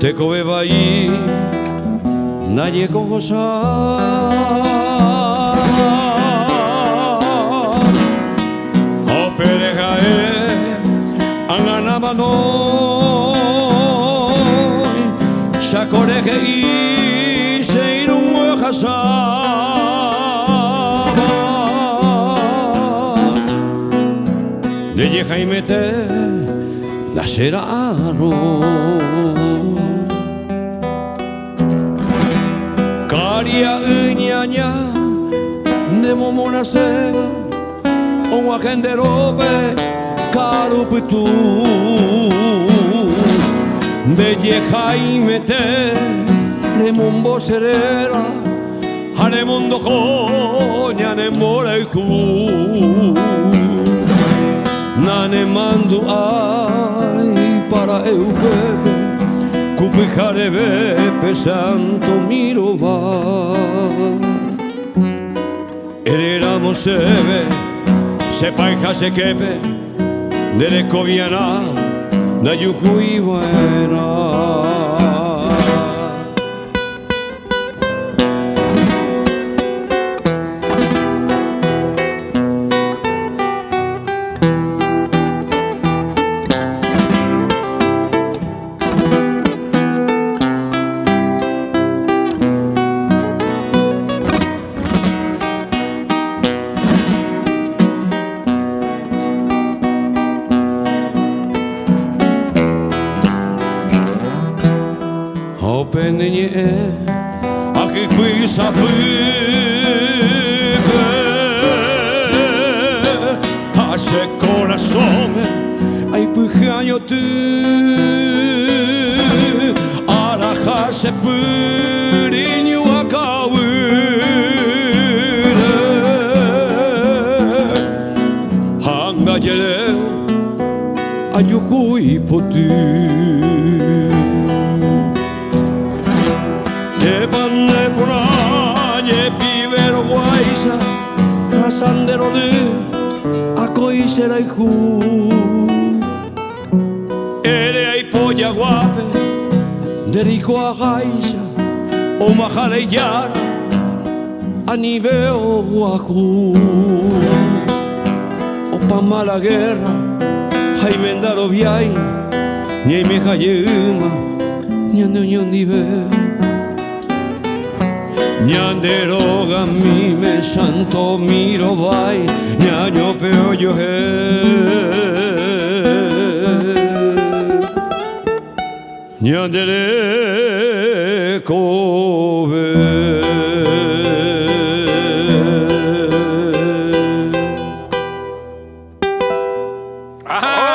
te koe bai nahieko goza opere gae anganama noi sakore gei seirungo jasaba de jaimete laseraro Karia uñaña de momona seba un agenderope karuputu de jaimete remombo serera haremondo joña nemora iku Nane mando ai para eu bebe Cupi carebe pesanto mirova Ereramo sebe Sepaika sekepe Dere koviana Da yukui buena Openenye aki kuisa pipe Hace corazón ay pujaño tu Araja se puriño akawire Hanga yeleo ayuhui potu Ebanne ponañe pibero guaisa Rasandero de acoisera iku Ere ai polla guape Derico a gaisa O majale yara Aniveo guacu O pa mala guerra Jaimendaro viai Ni me jayuma Ni andoño nive Nyanderoga mi me santo miro vai Nyanyo peo yo he Nyandere kove Aha!